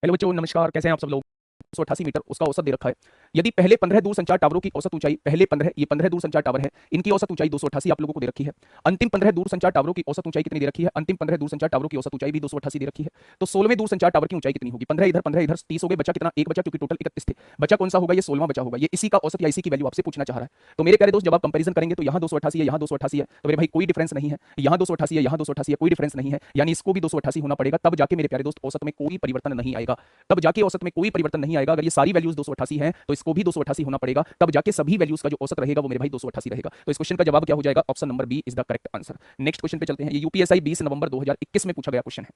Hello बच्चों, नमस्कार। कैसे हैं आप सब लोग। 188 मीटर उसका औसत दे रखा है। यदि पहले 15 दूरसंचार टावरों की औसत ऊंचाई, पहले 15 ये 15 दूरसंचार टावर है, इनकी औसत ऊंचाई 288 आप लोगों को दे रखी है। अंतिम 15 दूरसंचार टावरों की औसत ऊंचाई कितनी दे रखी है? अंतिम 15 दूरसंचार टावरों की औसत ऊंचाई भी 288 दे रखी है। तो 16वें दूरसंचार टावर की ऊंचाई कितनी होगी? 15 इधर 30 हो गए, बचा कितना? एक बचा, क्योंकि टोटल 31 थे। बचा कौन सा होगा? ये 16वां बचा होगा। ये इसी का औसत या इसी की वैल्यू आपसे पूछना चाह रहा है। तो मेरे प्यारे दोस्त, जब आप कंपैरिजन करेंगे तो यहाँ 288 है, यहाँ 288 है, तो मेरे भाई कोई डिफरेंस नहीं है। यहाँ 288 है, यहाँ 288 है, कोई डिफरेंस नहीं है, यानी इसको भी 288 होना पड़ेगा, तब जाके मेरे प्यारे दोस्त औसत में कोई परिवर्तन नहीं आएगा। तब जाके औसत में कोई परिवर्तन नहीं आएगा। अगर ये सारी वैल्यूज 288 हैं तो इसको भी 288 होना पड़ेगा, तब जाके सभी वैल्यूज का जो औसत रहेगा वो मेरे भाई 288 रहेगा। तो इस क्वेश्चन का जवाब क्या हो जाएगा? Option number B is the correct answer. Next question पे चलते हैं। ये यूपीएसआई 20 नवंबर 2021 में पूछा गया क्वेश्चन है।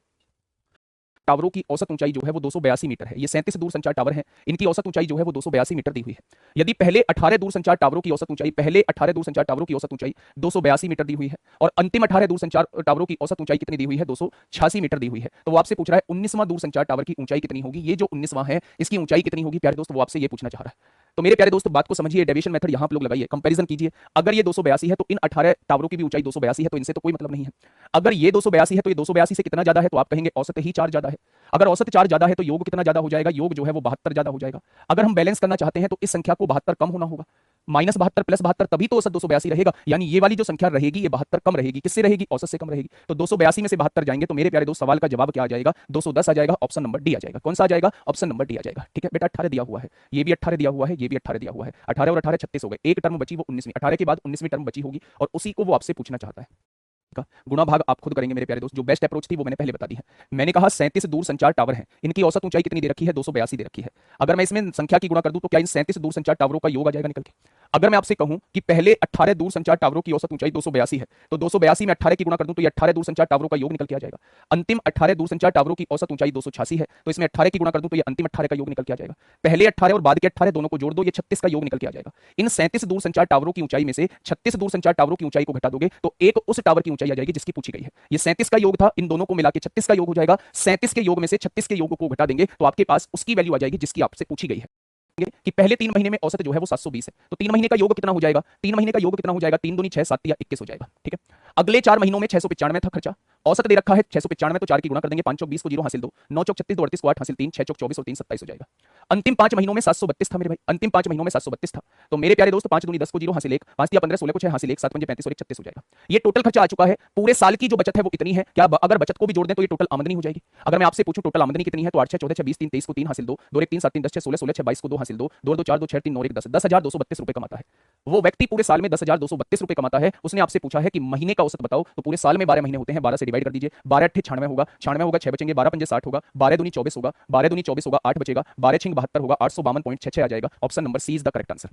टावरों की औसत ऊंचाई जो है वो 282 मीटर है। ये 37 दूरसंचार टावर हैं, इनकी औसत ऊंचाई जो है वो 282 मीटर दी हुई है। यदि पहले 18 दूरसंचार टावरों की औसत ऊंचाई, पहले 18 दूरसंचार टावरों की औसत ऊंचाई 282 मीटर दी हुई है, और अंतिम 18 दूरसंचार टावरों की औसत ऊंचाई कितनी दी हुई है? 286 मीटर दी हुई है। तो वो आपसे पूछ रहा है 19वां दूरसंचार टावर की ऊंचाई कितनी होगी? ये जो 19वां है इसकी ऊंचाई कितनी होगी प्यारे दोस्त, वो आपसे ये पूछना चाह रहा है। तो मेरे प्यारे दोस्त, बात को समझिए, डेविएशन मेथड यहाँ आप लोग लगाइए, कंपैरिजन कीजिए। अगर ये 282 है तो इन 18 टावरों की भी ऊंचाई 282 है, तो इनसे तो कोई मतलब नहीं है। अगर ये 282 है तो ये 282 से कितना ज्यादा है? तो आप कहेंगे औसत ही 4 ज्यादा है। अगर औसत 4 ज्यादा है तो योग कितना ज्यादा हो जाएगा? योग जो है वो 72 ज्यादा हो जाएगा। अगर हम बैलेंस करना चाहते हैं तो इस संख्या को 72 कम होना होगा। -72 + 72, तभी तो औसत 282 रहेगा। यानी ये वाली जो संख्या रहेगी ये 72 कम रहेगी। किससे रहेगी? औसत से कम रहेगी। तो 282 में से 72 जाएंगे तो मेरे प्यारे दोस्त सवाल का जवाब क्या आ जाएगा? 210 आ जाएगा। ऑप्शन नंबर डी आ जाएगा। कौन सा आ जाएगा? ऑप्शन नंबर डी आ जाएगा। ठीक है बेटा, 18 दिया हुआ है, ये भी 18 दिया हुआ है, ये भी 18 दिया हुआ है। 18 और 18 36 हो गए। एक टर्म बची वो 19वीं, 18 के बाद 19वीं टर्म बची होगी, और उसी को वो आपसे पूछना चाहता है। का गुणा भाग आप खुद करेंगे मेरे प्यारे दोस्त। जो बेस्ट अप्रोच थी वो मैंने पहले बता दी है। मैंने कहा 37 दूरसंचार टावर हैं, इनकी औसत ऊंचाई कितनी दे रखी है? 282 दे रखी है। अगर मैं इसमें संख्या की गुणा कर दूं तो क्या इन 37 दूरसंचार टावरों का योग आ जाएगा निकल के? अगर मैं आपसे कहूं कि पहले 18 दूरसंचार टावरों की औसत ऊंचाई 282 है, तो 282 में 18 की गुणा कर दूं तो ये 18 दूरसंचार टावरों का योग निकल के आ जाएगा। अंतिम 18 दूरसंचार टावरों की औसत ऊंचाई 286 है, तो इसमें 18 की गुणा कर दूं तो ये अंतिम 18 का योग निकल के आ जाएगा। पहले 18 और बाद के 18 दोनों को जोड़ दो, ये 36 का योग निकल के आ जाएगा। इन 37 दूरसंचार टावरों की ऊंचाई में से 36 दूरसंचार टावरों की ऊंचाई को घटा दोगे तो एक उस टावर की ऊंचाई आ जाएगी जिसकी पूछी गई है। ये 37 का योग था, इन दोनों को मिला के 36 का योग हो जाएगा। 37 के योग में से 36 के योग को घटा देंगे तो आपके पास उसकी वैल्यू आ जाएगी जिसकी आपसे पूछी गई है। कि पहले 3 महीने में औसत जो है वो 720 है, तो 3 महीने का योग कितना हो जाएगा? 3 महीने का योग कितना हो जाएगा? 3 दूनी 6, 7 या 21 हो जाएगा। ठीक है। अगले 4 महीनों में 695 था खर्चा, औसत दे रखा है 695, तो 4 की गुणा कर देंगे, 5 चौक 20 को 0 हासिल 2, 9 चौक 36, 2 38 को 8 हासिल 3, 6 चौक 24 और 3 27 हो जाएगा। अंतिम 5 महीनों में 732 था मेरे भाई, अंतिम 5 महीनों में 732 था। तो मेरे प्यारे दोस्त 5 दूनी 10 को 0 हासिल 1, 5 या 15 16 को 6 हासिल 1, 7 पंजे 35 और 1 36 हो जाएगा। ये टोटल खर्चा आ चुका है। पूरे साल की जो बचत है वो इतनी है। क्या अगर बचत को भी जोड़ दें तो ये टोटल आमदनी हो जाएगी? अगर मैं आपसे पूछूं टोटल आमदनी कितनी है तो 8 6 14 6 20 3 23 को 3 हासिल 2, 2 1 3 7 3 10 6 16 16 6 22 को 2 हासिल 2, 2 2 4 2 6 3 9 1 10, 10,232 रुपए कमाता है। वो व्यक्ति पूरे साल में 10,232 रुपए कमाता है। उसने आपसे पूछा है कि महीने का औसत बताओ, तो पूरे साल में 12 महीने होते हैं, 12 से डिवाइड कर दीजिए। 12 8 96 होगा, 96 होगा, 6 बचेंगे, 12 पंजे 60 होगा, 12 दूनी 24 होगा, 12 दूनी 24 होगा, 8 बचेगा, 12 6 72 होगा, 852.66 आ जाएगा। Option number C is the correct answer.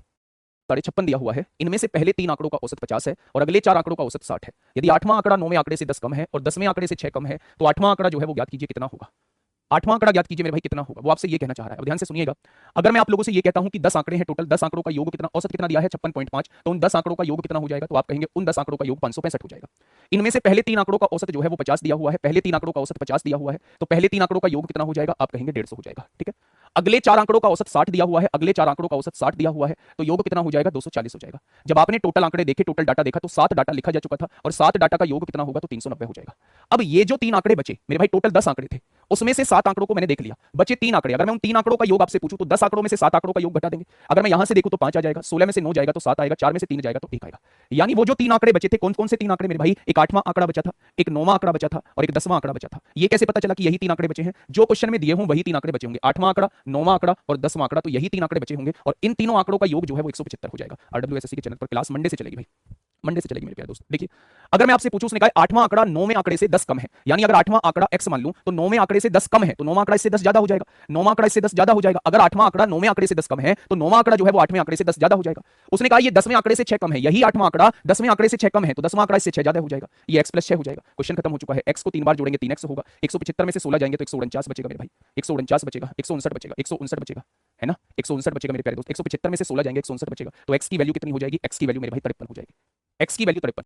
56 दिया हुआ है, इनमें से पहले 3 आंकड़ों का औसत 50 है और अगले 4 आंकड़ों का औसत 60 है। यदि 8वां आंकड़ा 9वें आंकड़े से 10 कम है और 10वें आंकड़े से 6 कम है, तो 8वां आंकड़ा जो है वो ज्ञात कीजिए कितना होगा। 8वां आंकड़ा ज्ञात कीजिए मेरे भाई कितना होगा, वो आपसे ये कहना चाह रहा है। ध्यान से सुनिएगा। अगर मैं आप लोगों से ये कहता हूं कि 10 आंकड़े हैं टोटल, 10 आंकड़ों का योग कितना, औसत कितना दिया है 56.5, तो उन 10 आंकड़ों का योग कितना हो जाएगा? तो आप कहेंगे उन 10 आंकड़ों का योग 565 हो जाएगा। इनमें से पहले 3 आंकड़ों का औसत जो है वो 50 दिया हुआ है, पहले 3 आंकड़ों का औसत 50 दिया हुआ है, तो पहले 3 आंकड़ों का योग कितना हो जाएगा? आप कहेंगे 150 हो जाएगा। ठीक है। अगले 4 आंकड़ों का औसत 60 दिया हुआ है, अगले 4 आंकड़ों का औसत 60 दिया हुआ है, तो योग कितना हो जाएगा? 240 हो जाएगा। जब आपने टोटल आंकड़े देखे, टोटल डाटा देखा, तो 7 डाटा लिखा जा चुका था और 7 डाटा का योग कितना होगा? तो 390 हो जाएगा। अब ये जो 3 आंकड़े बचे मेरे भाई, टोटल 10 आंकड़े थे, उसमें से 7 आंकड़ों को मैंने देख लिया, बचे 3 आंकड़े। अगर मैं उन 3 आंकड़ों का योग आपसे पूछूं तो 10 आंकड़ों में से 7 आंकड़ों का योग घटा देंगे। अगर मैं यहां से देखूं तो 5 आ जाएगा, 16 में से 9 जाएगा तो 7 आएगा, 4 में से 3 जाएगा तो 1 आएगा। यानी वो जो 3 आंकड़े बचे थे, कौन कौन से 3 आंकड़े मेरे भाई? एक 8वां आंकड़ा बचा था, एक 9वां आंकड़ा बचा था और एक 10वां आंकड़ा बचा था। ये कैसे पता चला कि यही 3 आंकड़े बचे हैं? जो क्वेश्चन में दिए हों वही 3 आंकड़े बचे होंगे, 8वां आंकड़ा, 9वां आंकड़ा और 10वां आंकड़ा, तो यही 3 आंकड़े बचे होंगे और इन तीनों आंकड़ों का योग जो है वो 175 हो जाएगा। आरडब्ल्यूएसएससी के चैनल पर क्लास मंडे से चलेगी भाई, मंडे से चलेगी मेरे प्यारे दोस्त। देखिए, अगर मैं आपसे पूछूं, उसने कहा 8वां आंकड़ा 9वें आंकड़े से 10 कम है, यानी अगर 8वां आंकड़ा x मान लूं तो 9वें आंकड़े से 10 कम है, तो 9वां आंकड़ा इससे 10 ज्यादा हो जाएगा, 9वां आंकड़ा इससे 10 ज्यादा हो जाएगा। अगर 8वां आंकड़ा 9वें आंकड़े से 10 कम है तो 9वां आंकड़ा जो है वो 8वें आंकड़े से 10 ज्यादा हो जाएगा। उसने कहा ये 10वें आंकड़े से 6 कम है, यही 8वां आंकड़ा 10वें आंकड़े से 6 कम है, तो 10वां आंकड़ा इससे 6 ज्यादा हो जाएगा, ये x + 6 हो जाएगा। क्वेश्चन खत्म हो चुका है। x को 3 बार जोड़ेंगे 3x होगा, 175 में से 16 जाएंगे तो 149 बचेगा मेरे भाई, 149 बचेगा, 159 बचेगा, 159 बचेगा, है ना, 159 बचेगा मेरे प्यारे दोस्त। 175 में से 16 जाएंगे 159 बचेगा, तो x की वैल्यू कितनी हो जाएगी? x की वैल्यू मेरे भाई 53 हो जाएगी, x की वैल्यू 53।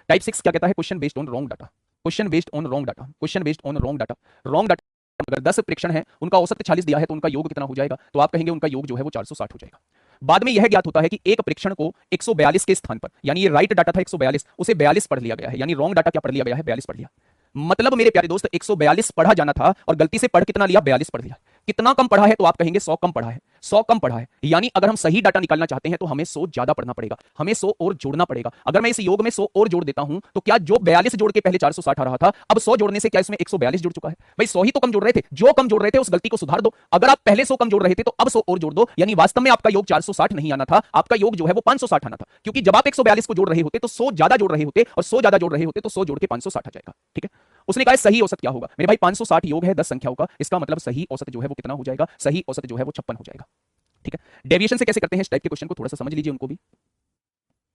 टाइप 6 क्या कहता है? Question based on wrong data, question based on wrong data, question based on wrong data. Wrong data, अगर 10 प्रेक्षण है, उनका औसत 40 दिया है, तो उनका योग कितना हो जाएगा? तो आप कहेंगे उनका योग जो है वो 460 हो जाएगा। बाद में यह ज्ञात होता है कि एक प्रेक्षण को 142 के स्थान पर, यानी ये राइट डाटा था 142, उसे 42 पढ़ लिया गया है, यानी रॉन्ग डाटा क्या पढ़ लिया गया है? 42 पढ़ लिया। मतलब मेरे प्यारे दोस्त 142 पढ़ा जाना था और गलती से पढ़ कितना लिया, 42 पढ़ लिया। कितना कम पढ़ा है तो आप कहेंगे 100 कम पढ़ा है, 100 कम पढ़ा है। यानी अगर हम सही डाटा निकालना चाहते हैं तो हमें 100 ज्यादा पढ़ना पड़ेगा, हमें 100 और जोड़ना पड़ेगा। अगर मैं इस योग में 100 और जोड़ देता हूं तो क्या जो 42 जोड़ के पहले 460 आ रहा था, अब 100 जोड़ने से क्या इसमें 142 जुड़ चुका है? भाई 100 ही तो कम जोड़ रहे थे, जो कम जोड़ रहे थे उस गलती को सुधार दो। अगर आप पहले 100 कम जोड़ रहे थे तो अब 100 और जोड़ दो, यानी वास्तव में आपका योग 460 नहीं आना था, आपका योग जो है वो 560 आना था। क्योंकि जब आप 142 को जोड़ रहे होते तो 100 ज्यादा जोड़ रहे होते, और 100 ज्यादा जोड़ रहे होते तो 100 जोड़ के 560 आ जाएगा। ठीक है, उसने कहा सही औसत क्या होगा? मेरे भाई 560 योग है 10 संख्याओं का, इसका मतलब सही औसत जो है वो कितना हो जाएगा? सही औसत जो है वो 56 हो जाएगा। ठीक है, डेविएशन से कैसे करते हैं इस टाइप के क्वेश्चन को थोड़ा सा समझ लीजिए, उनको भी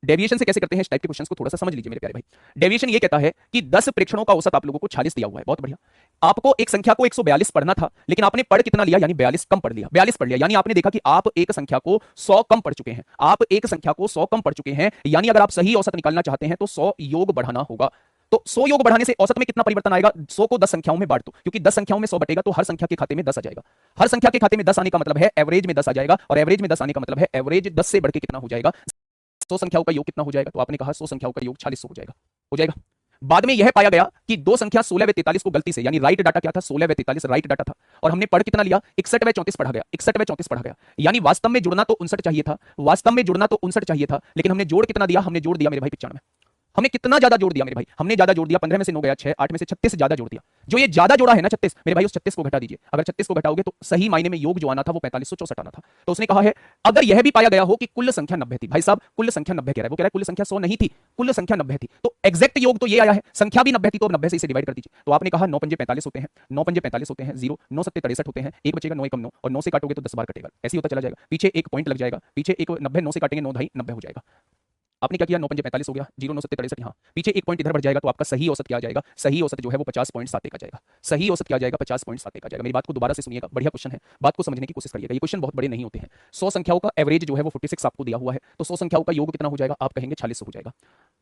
डेविएशन से कैसे करते हैं इस टाइप के क्वेश्चंस को थोड़ा सा समझ लीजिए मेरे प्यारे भाई। डेविएशन ये कहता है कि 10 प्रेक्षणों का औसत आप लोगों को 46 दिया हुआ है, बहुत बढ़िया। आपको एक संख्या को 142 पढ़ना था, लेकिन आपने पढ़ कितना लिया? यानी 42 कम पढ़ लिया, 42 पढ़ लिया। यानी आपने देखा कि आप एक संख्या को 100 कम पढ़ चुके हैं, आप एक संख्या को 100 कम पढ़ चुके हैं। यानी अगर आप सही औसत निकालना चाहते हैं तो 100 योग बढ़ाना होगा। तो 100 योग बढ़ाने से औसत में कितना परिवर्तन आएगा? 100 को 10 संख्याओं में बांट दो, क्योंकि 10 संख्याओं में 100 बटेगा तो हर संख्या के खाते में 10 आ जाएगा। हर संख्या के खाते में 10 आने का मतलब है एवरेज में 10 आ जाएगा, और एवरेज में 10 आने का मतलब है एवरेज 10 से बढ़ के कितना हो जाएगा? 100 संख्याओं का योग कितना हो जाएगा? तो आपने कहा 100 संख्याओं का योग 46 हो जाएगा, हो जाएगा। बाद में यह पाया गया कि दो संख्या 16 व 43 को गलती से, यानी राइट डाटा क्या था? 16 व 43 राइट डाटा था, और हमने पढ़ कितना लिया? 61 व 34 पढ़ा गया, 61 व 34 पढ़ा गया। यानी वास्तव में जुड़ना तो 59 चाहिए था, वास्तव में जुड़ना तो 59 चाहिए था, लेकिन हमने जोड़ कितना दिया? हमने जोड़ दिया मेरे भाई 95। हमने कितना ज्यादा जोड़ दिया मेरे भाई? हमने ज्यादा जोड़ दिया, 15 में से 9 गया 6, 8 में से 36 ज्यादा जोड़ दिया। जो ये ज्यादा जोड़ा है ना 36, मेरे भाई उस 36 को घटा दीजिए। अगर 36 को घटाओगे तो सही मायने में योग जो आना था वो 4564 आना था। तो उसने कहा है अगर यह भी पाया गया हो कि कुल संख्या 90 थी, भाई साहब कुल संख्या 90 कह रहा है, वो कह रहा है कुल संख्या 100 नहीं थी, कुल संख्या 90 थी, तो एग्जैक्ट योग तो ये आया है, संख्या भी 90 थी, तो 90 से इसे डिवाइड कर दीजिए। तो आपने कहा 9 पंजे 45 होते हैं, 9 पंजे 45 होते हैं, 0 9 सत्ते 63 होते हैं, एक बचेगा 9 एकम 9, और 9 से काटोगे तो 10 बार कटेगा, ऐसे ही होता चला जाएगा। पीछे एक पॉइंट लग जाएगा, पीछे एक 90, 9 से काटेंगे 9 ढाई 90 हो जाएगा। आपने क्या किया? 9 पंजे 45 हो गया, 0 9 सत्ते 63, यहाँ पीछे एक पॉइंट इधर बढ़ जाएगा, तो आपका सही औसत क्या आ जाएगा? सही औसत जो है वो 50.7 का जाएगा। सही औसत क्या आ जाएगा? 50.7 का जाएगा। मेरी बात को दोबारा से सुनिएगा, बढ़िया क्वेश्चन है, बात को समझने की कोशिश करिएगा। ये क्वेश्चन बहुत बड़े नहीं होते हैं। 100 संख्याओं का एवरेज जो है वो 46 आपको दिया हुआ है, तो 100 संख्याओं का योग कितना हो जाएगा? आप कहेंगे 46 हो जाएगा।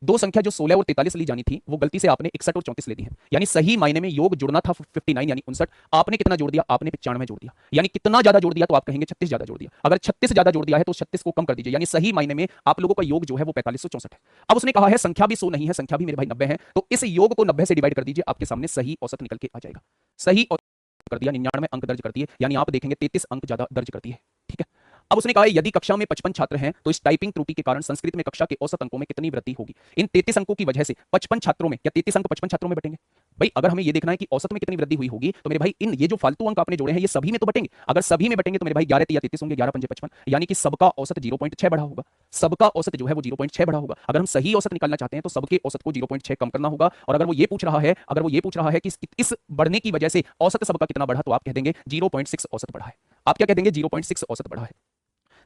दो संख्या जो 16 और 43 ली जानी थी वो गलती से आपने 61 और 34 ले दी है, यानी सही मायने में योग जुड़ना था 59 यानी 59, आपने कितना जोड़ दिया? आपने 95 जोड़ दिया। यानी कितना ज्यादा जोड़ दिया? तो आप कहेंगे 36 ज्यादा जोड़ दिया। अगर 36 ज्यादा जोड़ दिया है तो 36 को कम कर दीजिए, यानी सही मायने में आप लोगों का योग जो है वो 4564 है। अब उसने कहा है संख्या भी 100 नहीं है, संख्या भी मेरे भाई 90 है, तो इस योग को 90 से डिवाइड कर दीजिए, आपके सामने सही औसत निकल के आ जाएगा। सही औसत कर दिया, 99 अंक दर्ज करती है, यानी आप देखेंगे 33 अंक ज्यादा दर्ज करती है। ठीक है, अब उसने कहा यदि कक्षा में 55 छात्र हैं तो इस टाइपिंग त्रुटि के कारण संस्कृत में कक्षा के औसत अंकों में कितनी वृद्धि होगी? इन 33 अंकों की वजह से 55 छात्रों में, क्या 33 अंक 55 छात्रों में बटेंगे? भाई अगर हमें ये देखना है कि औसत में कितनी वृद्धि हुई होगी तो मेरे भाई इन ये जो फालतू अंक आपने जोड़े हैं ये सभी में तो बटेंगे। अगर सभी में बटेंगे तो मेरे भाई 11 या 33 होंगे, 11 पंजे 55, यानी कि सबका औसत 0.6 बढ़ा होगा, सबका औसत जो है वो 0.6 बढ़ा होगा। अगर हम सही औसत निकालना चाहते हैं तो सबके औसत को 0.6 कम करना होगा। और अगर वो ये पूछ रहा है कि इस बढ़ने की वजह से औसत सबका कितना बढ़ा, तो आप कह देंगे 0.6 औसत बढ़ा है। आप क्या कह देंगे? 0.6 औसत बढ़ा है।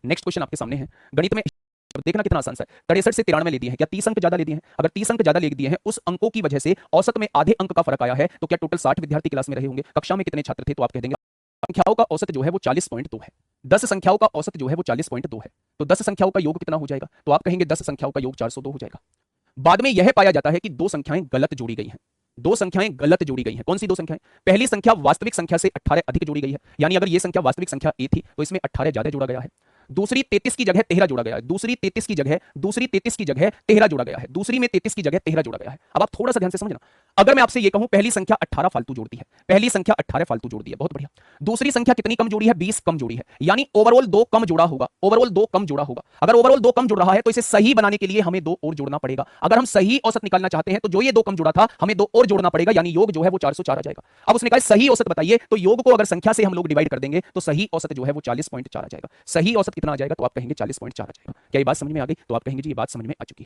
नेक्स्ट क्वेश्चन आपके सामने है, गणित में देखना कितना आसान सा है। 63 से 93 ले दिए हैं, क्या 30 अंक ज्यादा ले दिए हैं? अगर 30 अंक ज्यादा ले दिए हैं, उस अंकों की वजह से औसत में आधे अंक का फर्क आया है, तो क्या टोटल 60 विद्यार्थी क्लास में रहे होंगे? कक्षा में कितने छात्र थे? तो आप कह देंगे संख्याओं का औसत जो है वो 40.2 है। 10 संख्याओं का औसत जो है वो 40.2 है, तो 10 संख्याओं का योग कितना हो जाएगा? तो आप कहेंगे 10 संख्याओं का योग 402 हो जाएगा। बाद में यह पाया जाता है कि दो संख्याएं गलत जोड़ी गई हैं, दो संख्याएं गलत जोड़ी गई हैं। कौन सी दो संख्याएं? पहली संख्या वास्तविक संख्या से 18 अधिक जोड़ी गई है, यानी अगर यह संख्या वास्तविक संख्या ए थी तो इसमें 18 ज्यादा जोड़ा गया है। दूसरी 33 की जगह 13 जोड़ा गया है, दूसरी 33 की जगह 13 जोड़ा गया है, दूसरी में 33 की जगह 13 जोड़ा गया है। अब आप थोड़ा सा ध्यान से समझना, अगर मैं आपसे ये कहूं पहली संख्या 18 फालतू जोड़ती है, पहली संख्या 18 फालतू जोड़ दी है, बहुत बढ़िया। दूसरी संख्या कितनी कम जोड़ी है? 20 कम जोड़ी है, यानी ओवरऑल 2 कम जोड़ा होगा, ओवरऑल 2 कम जोड़ा होगा। अगर ओवरऑल 2 कम जुड़ रहा है तो इसे सही बनाने के लिए हमें 2 और जोड़ना पड़ेगा। अगर हम सही औसत निकालना चाहते हैं तो जो ये 2 कम जुड़ा था हमें 2 और जोड़ना पड़ेगा, यानी योग जो है वो 404 आ जाएगा। अब उसने कहा सही औसत बताइए, तो योग को अगर संख्या से हम लोग डिवाइड कर देंगे तो सही औसत जो है वो 40.4 आ जाएगा। सही औसत कितना आ जाएगा? तो आप कहेंगे 40.4 आ जाएगा। क्या ये बात समझ में आ गई? तो आप कहेंगे जी ये बात समझ में आ चुकी है।